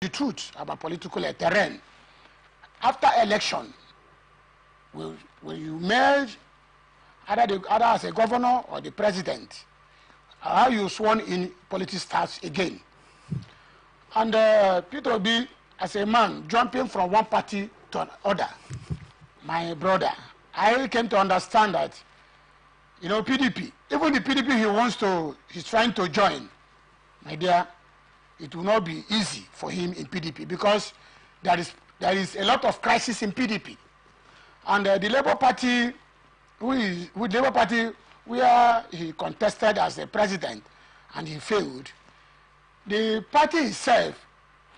the truth about political terrain. After election, when you merge either as a governor or the president, how you sworn in politics starts again. And Peter Obi, as a man jumping from one party to another, my brother, I came to understand that, you know, PDP, even the PDP he's trying to join, my dear, it will not be easy for him in PDP because there is a lot of crisis in PDP. And the Labour Party, with Labour Party, where he contested as a president and he failed, the party itself,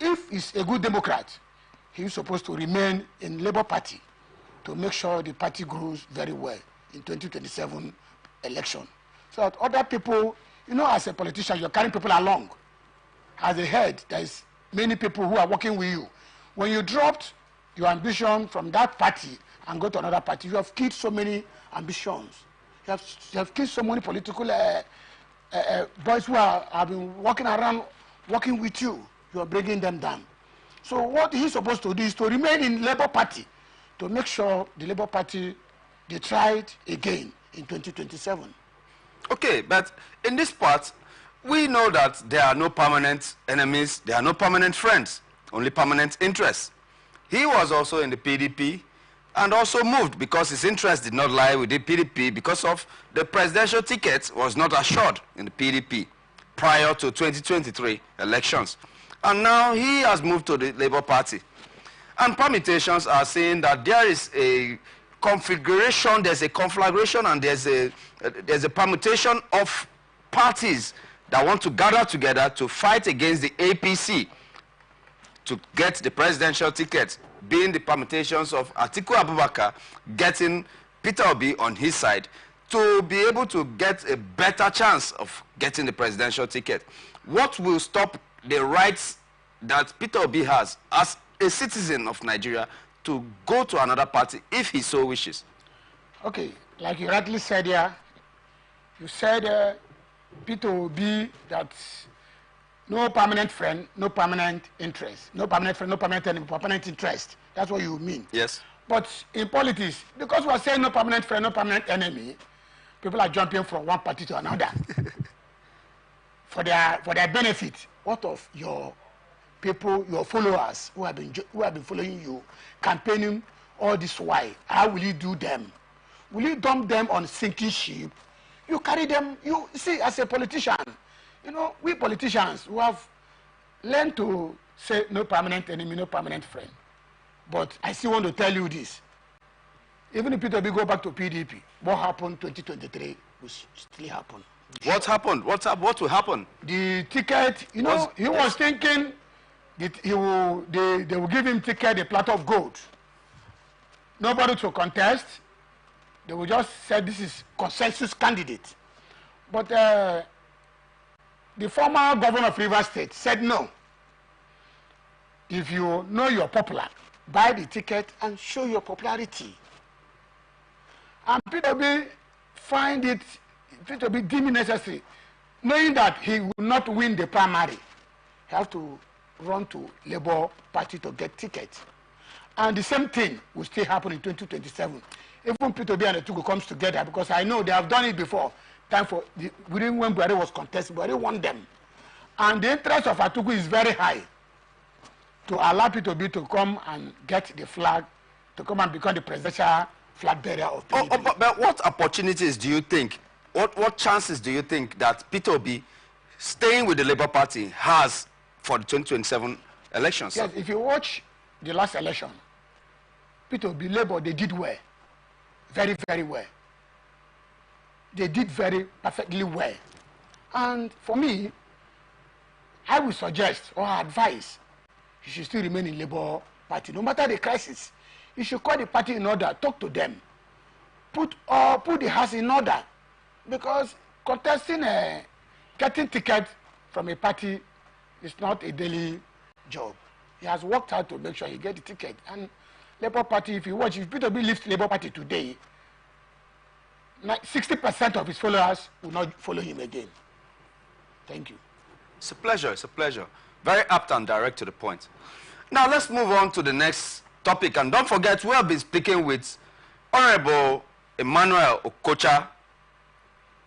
if he's a good Democrat, he's supposed to remain in Labour Party to make sure the party grows very well in 2027 election. So that other people, you know, as a politician, you're carrying people along. As a head, there's many people who are working with you. When you dropped your ambition from that party and go to another party, you have killed so many ambitions. You have killed so many political boys who have been walking around, working with you. You are bringing them down. So what he's supposed to do is to remain in Labour Party to make sure the Labour Party, they try it again in 2027. Okay, but in this part, we know that there are no permanent enemies, there are no permanent friends, only permanent interests. He was also in the PDP and also moved because his interest did not lie with the PDP because of the presidential ticket was not assured in the PDP prior to 2023 elections. And now he has moved to the Labour Party. And permutations are saying that there is a configuration, there's a conflagration, and there's a permutation of parties that want to gather together to fight against the APC to get the presidential ticket, being the permutations of Atiku Abubakar getting Peter Obi on his side to be able to get a better chance of getting the presidential ticket. What will stop the rights that Peter Obi has as a citizen of Nigeria to go to another party if he so wishes? Okay, like you rightly said here, you said Peter Obi that no permanent friend, no permanent interest. No permanent friend, no permanent enemy, permanent interest. That's what you mean. Yes. But in politics, because we are saying no permanent friend, no permanent enemy, people are jumping from one party to another. for their benefit. What of your people, your followers who have been following you, campaigning all this while? How will you do them? Will you dump them on sinking ship? You carry them, you see, as a politician, you know, we politicians who have learned to say no permanent enemy, no permanent friend. But I still want to tell you this. Even if Peter Obi go back to PDP, what happened 2023 will still happen. What happened? What will happen? The ticket, you know, he was thinking that they will give him ticket, a platter of gold. Nobody to contest. They will just say this is consensus candidate. But the former governor of Rivers State said no. If you know you're popular, buy the ticket and show your popularity. And Peter Obi find it, Peter Obi deem it necessary, knowing that he will not win the primary. He have to run to Labour Party to get ticket. And the same thing will still happen in 2027. Even Peter Obi and the Atugu comes together, because I know they have done it before. Time for within when Buhari was contesting, Buhari won them. And the interest of Atugu is very high to allow Peter Obi to come and get the flag, to come and become the presidential flag bearer of PDP. But what opportunities do you think, what chances do you think that Peter Obi staying with the Labour Party has for the 2027 elections? Yes, if you watch the last election, Peter Obi, Labour, they did well. Very, very well. They did very perfectly well. And for me, I would suggest or advise you should still remain in Labour Party. No matter the crisis, you should call the party in order, talk to them, put the house in order. Because contesting, getting ticket from a party is not a daily job. He has worked hard to make sure he gets the ticket. And Labour Party, if you watch, if Peter Obi leaves Labour Party today, 60% of his followers will not follow him again. Thank you. It's a pleasure. It's a pleasure. Very apt and direct to the point. Now let's move on to the next topic. And don't forget, we have been speaking with Honorable Emmanuel Okocha,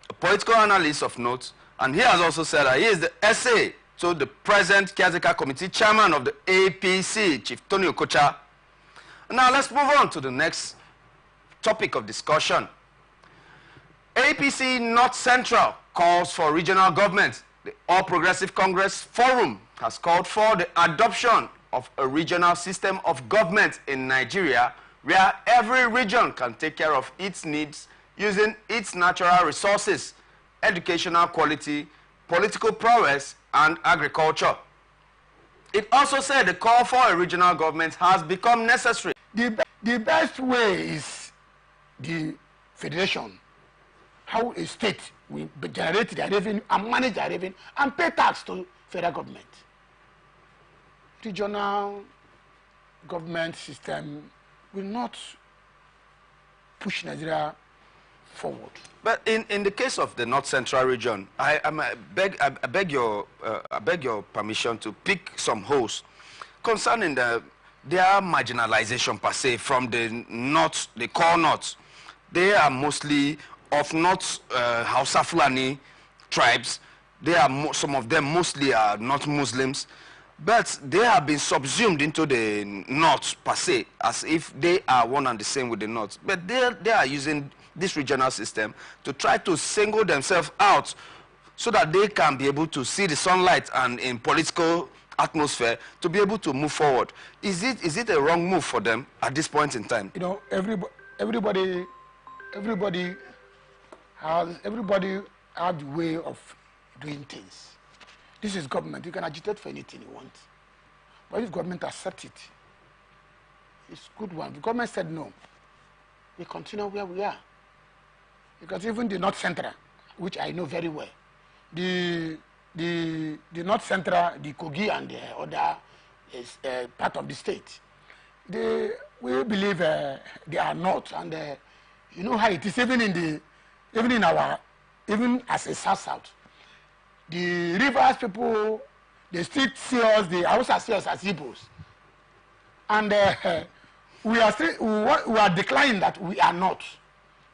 a political analyst of note, and he has also said that he is the SA to the present caretaker committee chairman of the APC, Chief Tony Okocha. Now let's move on to the next topic of discussion. APC North Central calls for regional government. The All Progressive Congress Forum has called for the adoption of a regional system of government in Nigeria where every region can take care of its needs using its natural resources, educational quality, political prowess, and agriculture. It also said the call for a regional government has become necessary. The best way is the federation, how a state will generate their revenue and manage their revenue and pay tax to federal government. Regional government system will not push Nigeria forward. But in the case of the North Central region, I beg your permission to pick some holes concerning their marginalization per se from the North, the core North. They are mostly of North Hausa Fulani tribes. They are some of them mostly are not Muslims, but they have been subsumed into the North per se as if they are one and the same with the North. But they are using this regional system to try to single themselves out so that they can be able to see the sunlight and in political atmosphere to be able to move forward. Is it a wrong move for them at this point in time? You know, everybody has the way of doing things. This is government. You can agitate for anything you want. But if government accepts it, it's a good one. The government said no. We continue where we are. Because even the North Central, which I know very well, the North Central, the Kogi and the other is part of the state. We believe they are not, and you know how it is even as a South. The rivers people, they still see us, the Hausa see us as Igbos. And we are declining that we are not.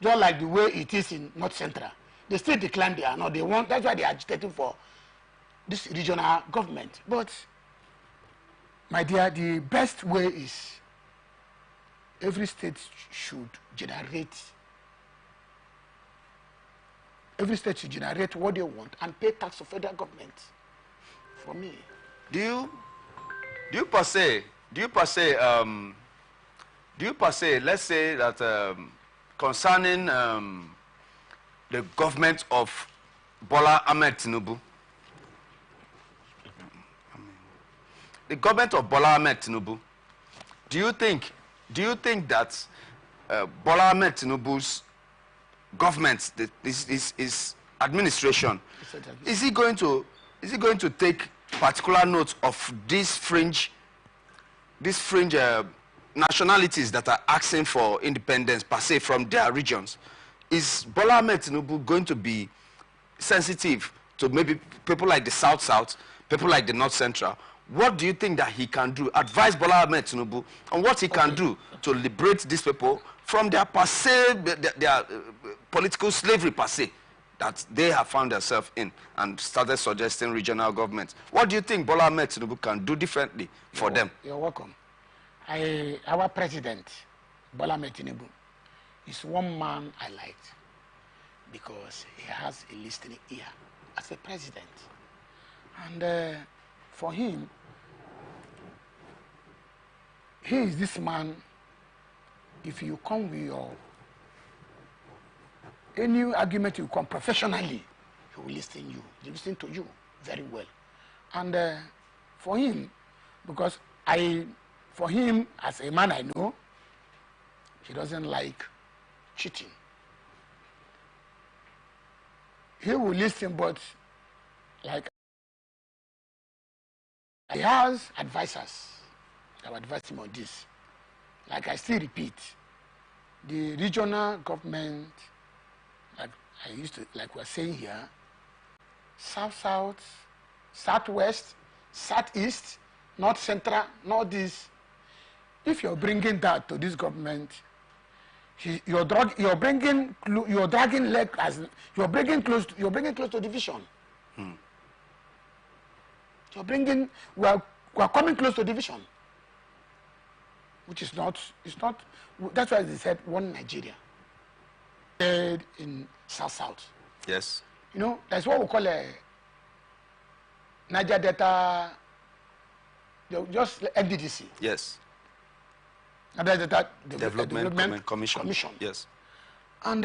Just like the way it is in North Central. They still decline they are not. That's why they are agitating for this regional government. But, my dear, the best way is every state should generate what they want and pay tax to federal government. For me. Do you per se, let's say that concerning the government of Bola Ahmed Tinubu, do you think that Bola Ahmed Tinubu's government, his administration, is he going to take particular note of these fringe nationalities that are asking for independence per se from their regions? Is Bola Ahmed Tinubu going to be sensitive to maybe people like the South, people like the North Central? What do you think that he can do? Advise Bola Ahmed Tinubu on what he can do to liberate these people from their per se, their political slavery per se that they have found themselves in and started suggesting regional government. What do you think Bola Ahmed Tinubu can do differently for them? You're welcome. Our president, Bola Ahmed Tinubu, is one man I liked because he has a listening ear as a president. And for him, he is this man, if you come with any argument you come professionally, he will listen to you very well. And for him, because for him, as a man I know, he doesn't like cheating. He will listen, but like he has advisors that will advise him on this. Like I still repeat, the regional government, like we're saying here, South, Southwest, southeast, north central, northeast. If you're bringing that to this government, you're bringing close to division. We are coming close to division, which is not. It's not. That's why they said one Nigeria. In South. Yes. You know, that's what we call a Niger Delta. Just NDDC. Yes. Niger Delta Development Commission. Yes. And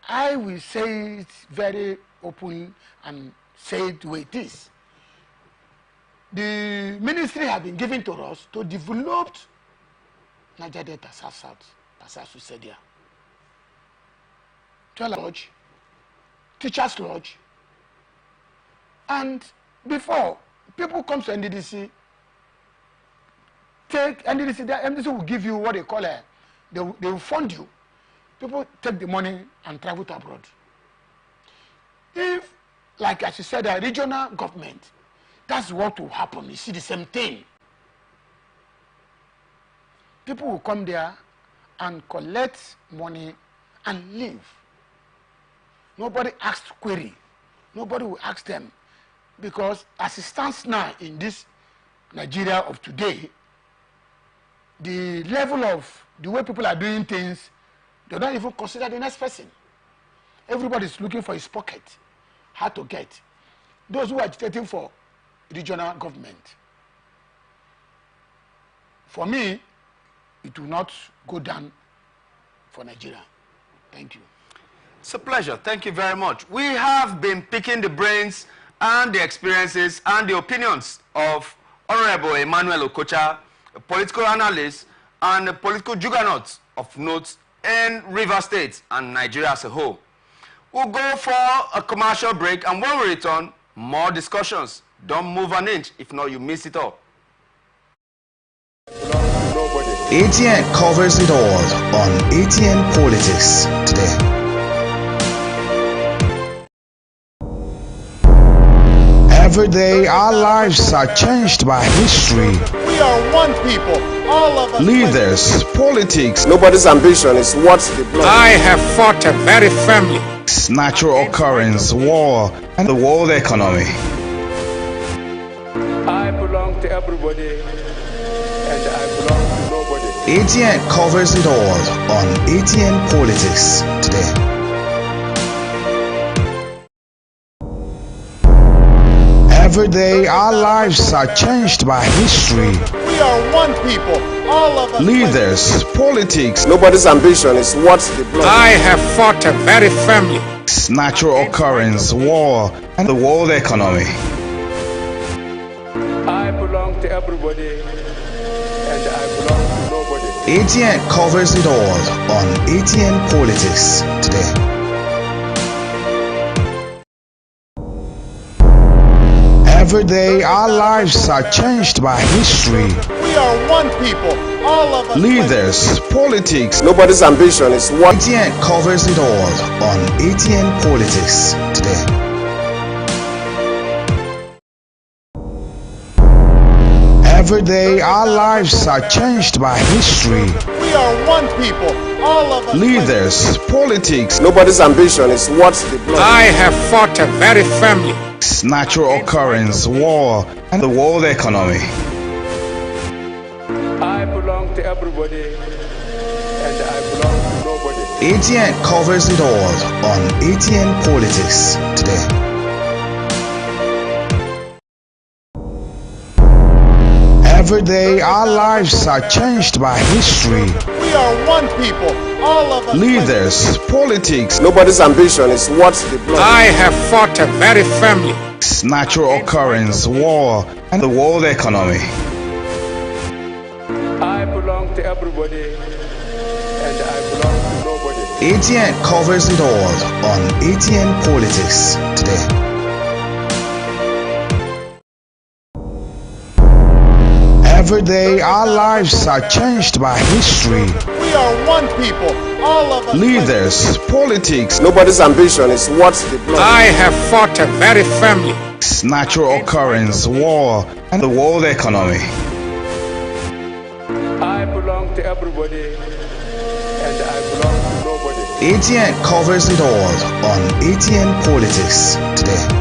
I will say it very open and say it the way it is. The ministry have been given to us to develop Niger Delta South, as I said here. Lodge, teachers lodge, and before people come to NDDC, the NDDC will give you what they call they will fund you. People take the money and travel to abroad. If, like as you said, a regional government, that's what will happen. You see the same thing. People will come there and collect money and leave. Nobody asked query. Nobody will ask them. Because as it stands now in this Nigeria of today, the level of the way people are doing things, they don't even consider the next person. Everybody's looking for his pocket, how to get. Those who are agitating for regional government, for me, it will not go down for Nigeria. Thank you. It's a pleasure. Thank you very much. We have been picking the brains and the experiences and the opinions of Honorable Emmanuel Okocha, a political analyst and a political juggernaut of note in Rivers State and Nigeria as a whole. We'll go for a commercial break, and when we return, more discussions. Don't move an inch, if not you miss it all. ATN covers it all on ATN Politics today. Every day, our lives are changed by history. We are one people, all of us. Leaders, politics. Nobody's ambition is what the blood. I have fought a very family. Natural occurrence, war, and the world economy. I belong to everybody, and I belong to nobody. ATN covers it all on ATN Politics today. Every day, our lives are changed by history. We are one people, all of us. Leaders, politics. Nobody's ambition is what the blood. I have fought a very family. Natural occurrence, war, and the world economy. I belong to everybody, and I belong to nobody. ATN covers it all on ATN Politics today. Every day, our lives are changed by history. We are one people, all of us. Leaders, politics. Nobody's ambition is what. ATN covers it all on ATN Politics today. Every day, our lives are changed by history. We are one people, all of us. Leaders, politics. Nobody's ambition is what the blood. I have fought a very family. Natural occurrence, war, and the world economy. I belong to everybody, and I belong to nobody. ATN covers it all on ATN Politics today. Every day, our lives are changed by history. We are one people, all of us. Leaders, politics. Nobody's ambition is what the blood. I have fought a very family. Natural occurrence, war, and the world economy. I belong to everybody, and I belong to nobody. ATN covers it all on ATN Politics today. Every day, our lives are changed by history. We are one people, all of us. Leaders, politics. Nobody's ambition is what the blood. I have fought a very family. natural occurrence, war, and the world economy. I belong to everybody and I belong to nobody. ATN covers it all on ATN Politics today.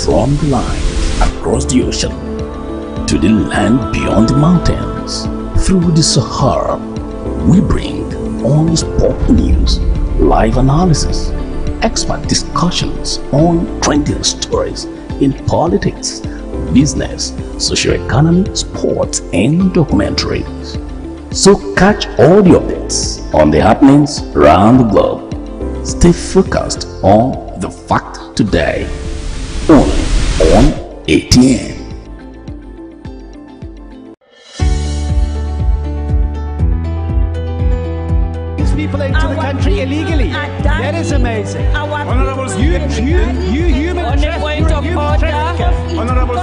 From the line across the ocean to the land beyond the mountains, through the Sahara, we bring on-spot news, live analysis, expert discussions on trending stories in politics, business, socio-economy, sports, and documentaries. So catch all the updates on the happenings around the globe. Stay focused on the fact today. Only on ATN. These people into the country illegally. That is amazing. Honorable You human trafficker. Honorable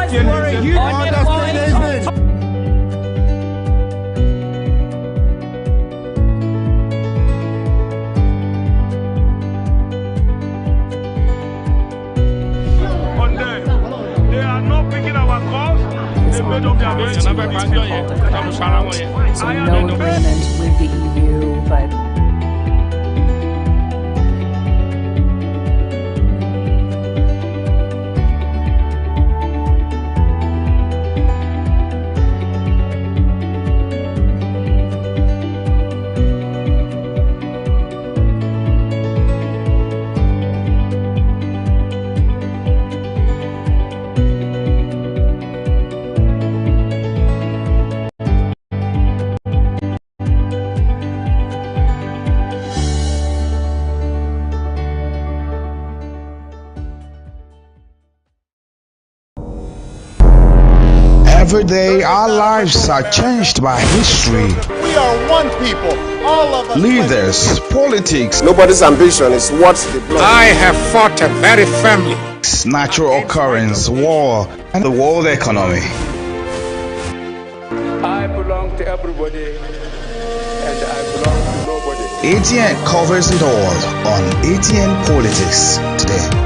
they are not picking our calls. They made up their minds. So no agreement with the EU, but Every day, our lives are changed by history. We are one people, all of us. Leaders, politics, Nobody's ambition is what the blood. I have fought a very family. natural occurrence, war, and the world economy. I belong to everybody and I belong to nobody. ATN covers it all on ATN Politics today.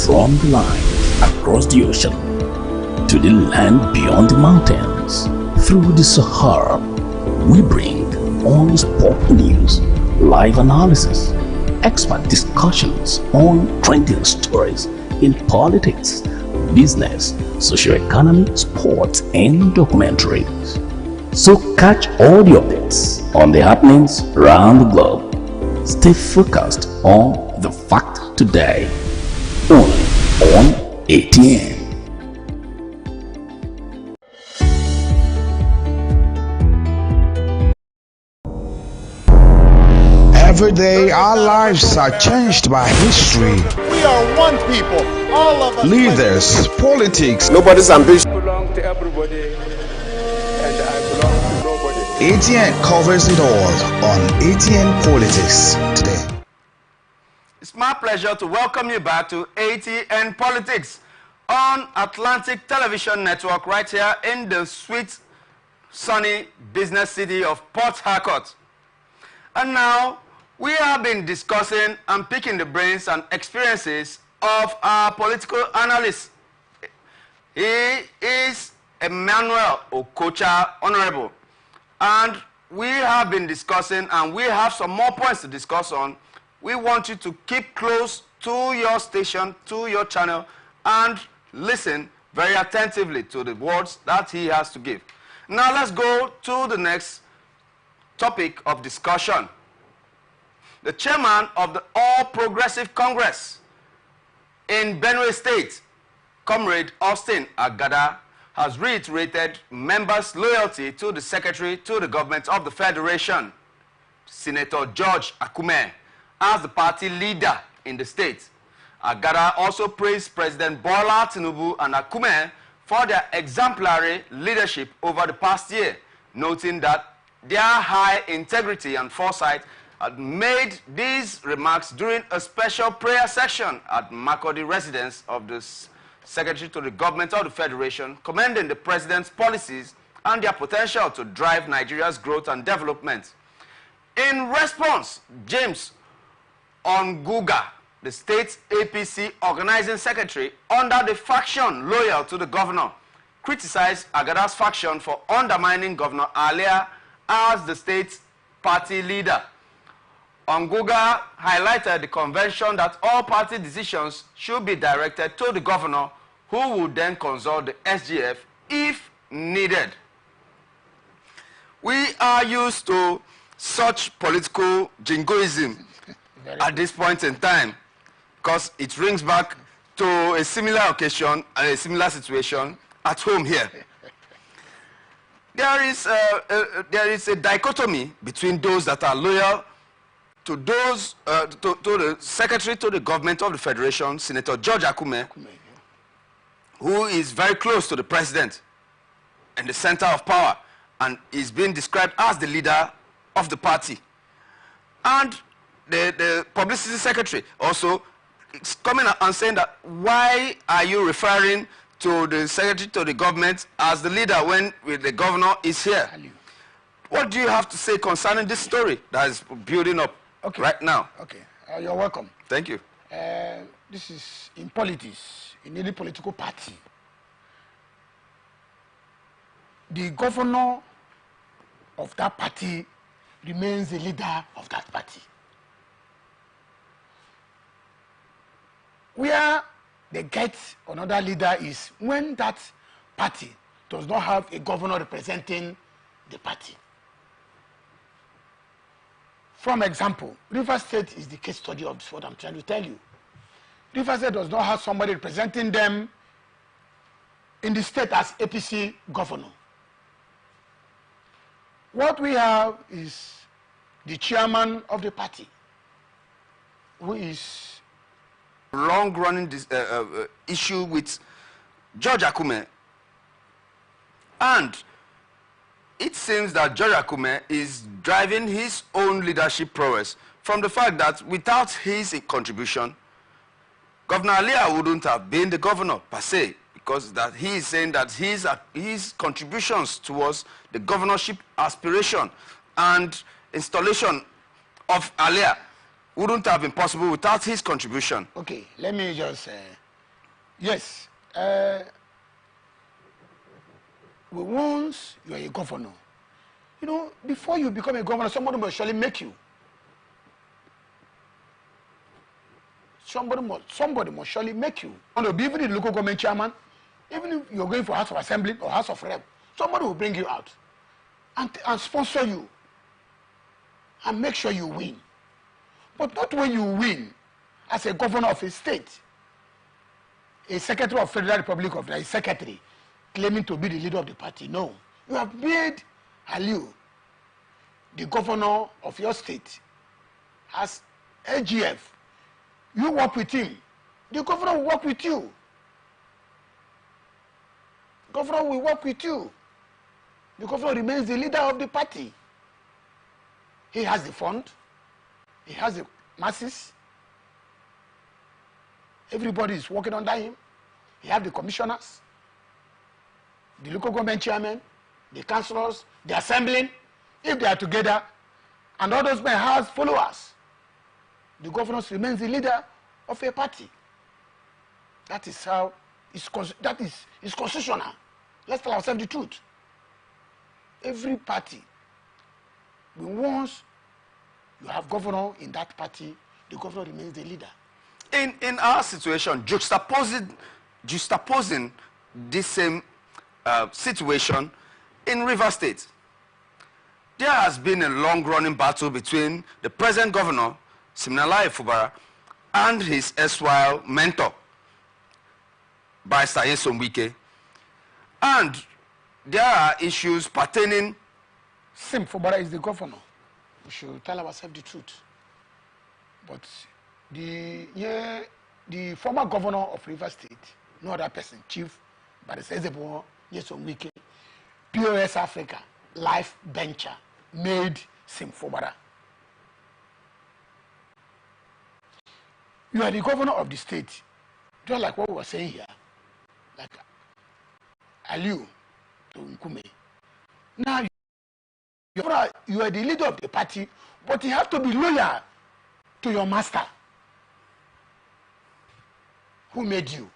From the line across the ocean to the land beyond the mountains, through the Sahara, we bring on-spot news, live analysis, expert discussions on trending stories in politics, business, socio-economy, sports, and documentaries. So catch all the updates on the happenings around the globe. Stay focused on the fact today. Only on ATN. Every day, our lives are changed by history. We are one people, all of us. Leaders, politics. Nobody's ambition. I belong to everybody, and I belong to nobody. ATN covers it all on ATN Politics today. It's my pleasure to welcome you back to ATN Politics on Atlantic Television Network right here in the sweet, sunny business city of Port Harcourt. And now, we have been discussing and picking the brains and experiences of our political analyst. He is Emmanuel Okocha Honorable. And we have been discussing, and we have some more points to discuss on. We want you to keep close to your station, to your channel, and listen very attentively to the words that he has to give. Now let's go to the next topic of discussion. The chairman of the All Progressive Congress in Benue State, Comrade Austin Agada, has reiterated members' loyalty to the Secretary to the Government of the Federation, Senator George Akume, as the party leader in the state. Agada also praised President Bola Tinubu and Akume for their exemplary leadership over the past year, noting that their high integrity and foresight had made these remarks during a special prayer session at Makurdi residence of the Secretary to the Government of the Federation, commending the President's policies and their potential to drive Nigeria's growth and development. In response, James Onguga, the state's APC organizing secretary under the faction loyal to the governor, criticized Agada's faction for undermining Governor Alia as the state's party leader. Onguga highlighted the convention that all party decisions should be directed to the governor, who would then consult the SGF if needed. We are used to such political jingoism at this point in time, because it rings back to a similar occasion and a similar situation at home here. There is a dichotomy between those that are loyal to those to the Secretary to the Government of the Federation, Senator George Akume, who is very close to the President and the center of power, and is being described as the leader of the party. And the Publicity Secretary also is coming out and saying that, why are you referring to the Secretary to the Government as the leader when the governor is here? What do you have to say concerning this story that is building up right now? Okay, you're welcome. Thank you. This is in politics, in any political party. The governor of that party remains the leader of that party. Where they get another leader is when that party does not have a governor representing the party. From example, Rivers State is the case study of what I'm trying to tell you. Rivers State does not have somebody representing them in the state as APC governor. What we have is the chairman of the party, who is long-running issue with George Akume, and it seems that George Akume is driving his own leadership prowess from the fact that without his contribution, Governor Alia wouldn't have been the governor per se, because that he is saying that his contributions towards the governorship aspiration and installation of Alia wouldn't have been possible without his contribution. Okay, let me just say, yes, once you are a governor, you know, before you become a governor, somebody must surely make you. Somebody must surely make you. Even the local government chairman, even if you're going for House of Assembly or House of Rep, somebody will bring you out. and sponsor you and make sure you win. But not when you win as a governor of a state, a secretary of Federal Republic of Nigeria, secretary, claiming to be the leader of the party. No. You have made Aliu the governor of your state as AGF. You work with him. The governor will work with you. Governor will work with you. The governor remains the leader of the party. He has the fund. He has the masses. Everybody is working under him. He has the commissioners, the local government chairman, the councillors, the assembling. If they are together, and all those men have followers, the governor remains the leader of a party. That is how it's constitutional. Let's tell ourselves the truth. Every party, once you have governor in that party, the governor remains the leader. In our situation, juxtaposing this same situation in Rivers State, there has been a long-running battle between the present governor, Siminalayi Fubara, and his erstwhile mentor, Barrister Nyesom Wike. And there are issues pertaining. Sim Fubara is the governor. We should tell ourselves the truth. But the former governor of Rivers State, no other person, Chief Barrister Nyesom Wike, POS Africa, Life Venture, made Sim Fubara. You are the governor of the state, just like what we were saying here, like Aliu to Nkume. Now, you are the leader of the party, but you have to be loyal to your master who made you.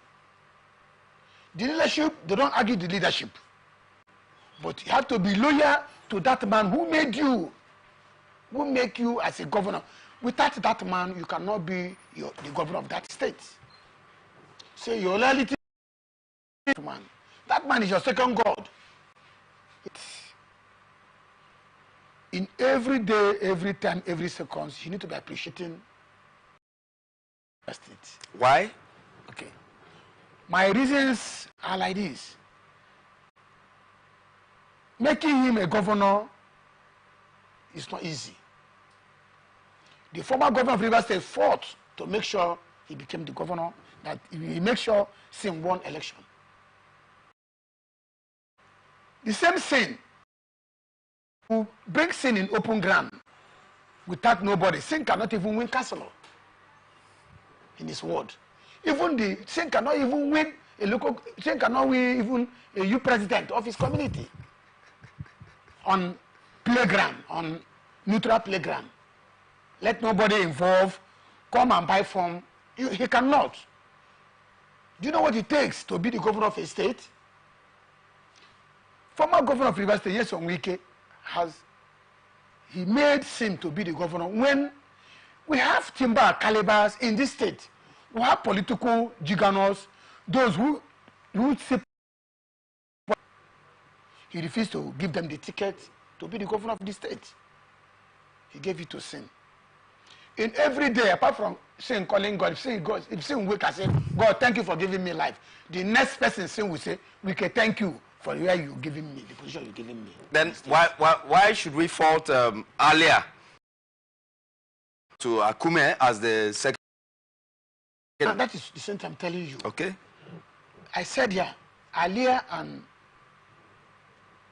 The leadership, they don't argue the leadership, but you have to be loyal to that man who made you, who make you as a governor. Without that man, you cannot be the governor of that state. So your loyalty, man, that man is your second God. In every day, every time, every second, you need to be appreciating the state. Why? Okay. My reasons are like this. Making him a governor is not easy. The former governor of Rivers State fought to make sure he became the governor, that he make sure Sin won election. The same Sin who brings Sin in open ground without nobody. Sin cannot even win councillor in his ward. Even the Sin cannot even win a local. Sin cannot win even a youth president of his community on playground, on neutral playground. Let nobody involved. Come and buy form. He cannot. Do you know what it takes to be the governor of a state? Former governor of Rivers State, Nyesom Wike, he made Sim to be the governor. When we have timber calibers in this state, we have political giganos, those who he refused to give them the ticket to be the governor of the state. He gave it to Sim. In every day, apart from Sin calling God, if Sin wake and say, God, thank you for giving me life, the next person Sin will say, Wike, thank you for where you're giving me, the position you're giving me. Then why should we fault Alia to Akume as the second? And that is the same thing I'm telling you. Okay. I said here, Alia and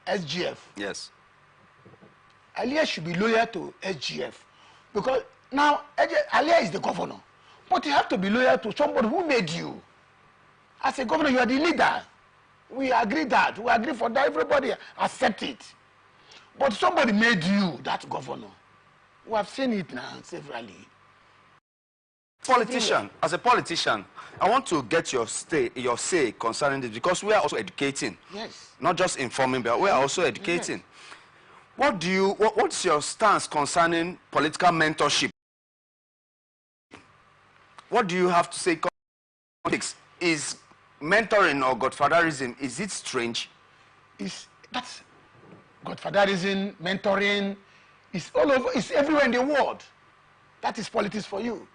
SGF. Yes. Alia should be loyal to SGF because now Alia is the governor, but you have to be loyal to somebody who made you. As a governor, you are the leader. We agree that. We agree for that. Everybody accept it. But somebody made you that governor. We have seen it now severally. Politician, as a politician, I want to get your say concerning this because we are also educating. Yes. Not just informing, but we are also educating. Yes. What's your stance concerning political mentorship? What do you have to say? Politics is mentoring or godfatherism. Is it strange? godfatherism, mentoring. It's all over, it's everywhere in the world. That is politics for you.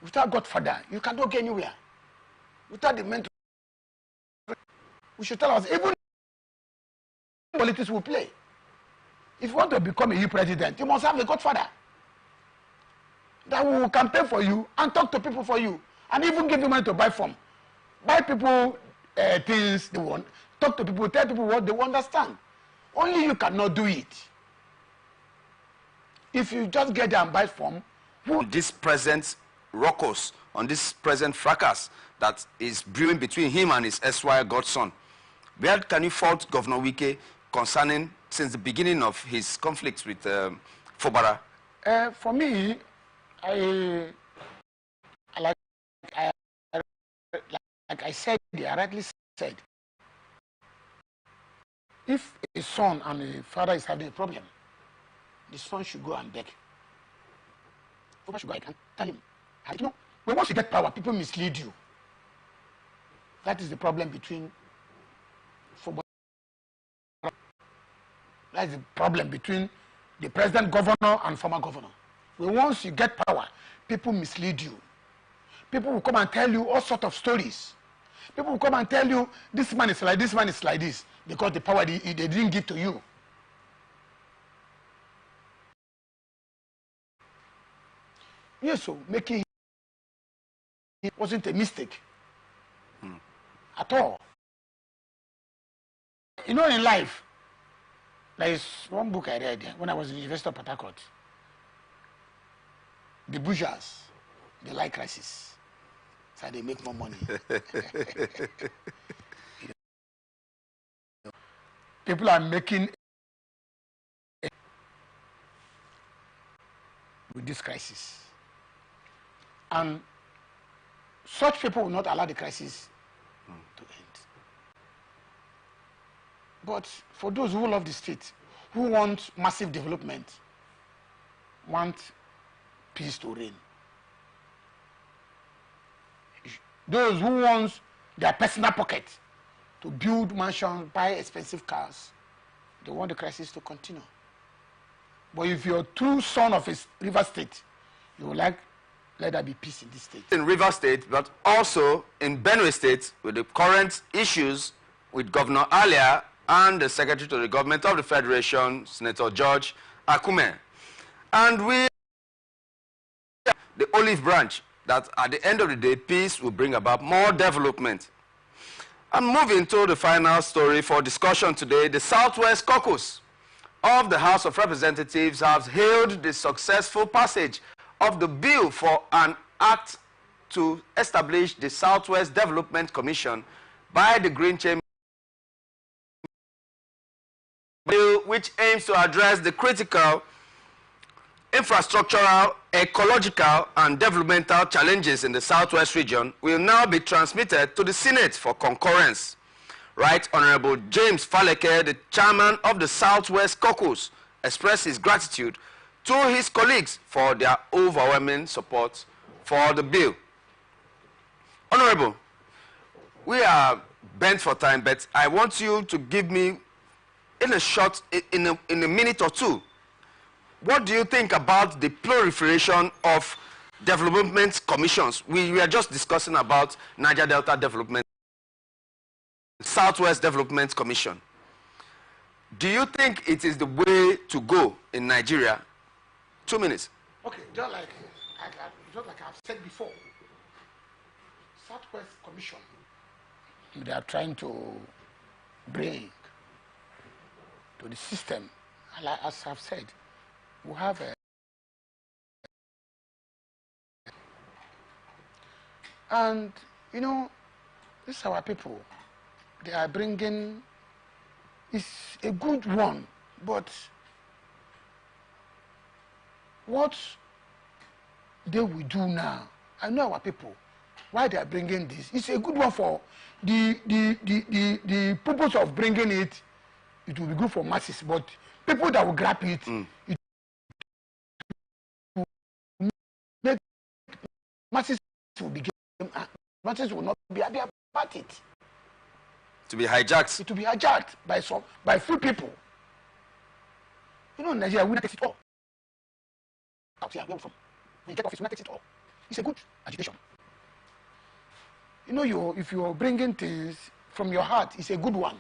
Without godfather, you cannot get anywhere. Without the mentor, we should tell us, even politics will play. If you want to become a new president, you must have a godfather that will campaign for you and talk to people for you and even give you money to buy from. Buy people things they want, talk to people, tell people what they understand. Only you cannot do it. If you just get there and buy from, this present ruckus, on this present fracas that is brewing between him and his erstwhile godson, where can you fault Governor Wike concerning, since the beginning of his conflicts with Fubara? For me, like I said, I rightly said, if a son and a father is having a problem, the son should go and beg. Fubara should go and tell him. And you know, when once you get power, people mislead you. That is the problem between Fubara. That is the problem between the present governor and former governor. When once you get power, people mislead you. People will come and tell you all sorts of stories. People will come and tell you, this man is like this, man is like this, because the power they didn't give to you. Yes, so making it wasn't a mistake at all. You know, in life, there is one book I read when I was in the University of Port Harcourt. The bourgeois, they like crisis, so they make more money. People are making with this crisis, and such people will not allow the crisis to end. But for those who love the state, who want massive development, want peace to reign, those who want their personal pocket to build mansions, buy expensive cars, they want the crisis to continue. But if you're a true son of a river state, you would like, let there be peace in this state. In River State, but also in Benue State, with the current issues with Governor Alia and the Secretary to the Government of the Federation, Senator George Akume. And we, the olive branch, that at the end of the day, peace will bring about more development. And moving to the final story for discussion today, the Southwest Caucus of the House of Representatives has hailed the successful passage of the bill for an act to establish the Southwest Development Commission by the Green Chamber, bill which aims to address the critical infrastructural, ecological, and developmental challenges in the Southwest region, will now be transmitted to the Senate for concurrence. Right Honorable James Faleke, the chairman of the Southwest Caucus, expressed his gratitude to his colleagues for their overwhelming support for the bill. Honorable, we are bent for time, but I want you to give me, in a minute or two, what do you think about the proliferation of development commissions? We are just discussing about Niger Delta Development, Southwest Development Commission. Do you think it is the way to go in Nigeria? 2 minutes. Okay, just like I've said before, Southwest Commission, they are trying to bring to the system, as I've said, we have a and you know, this is our people. They are bringing, it's a good one, but what they will do now, I know our people, why they are bringing this. It's a good one for the purpose of bringing it. It will be good for masses, but people that will grab it, it will make masses will be masses will not be happy about it. To be hijacked. It will be hijacked by few people. You know, in Nigeria, we not takes it all. Out here, where we from? When you get office, we not takes it all. It's a good agitation. You know, if you're bringing things from your heart, it's a good one.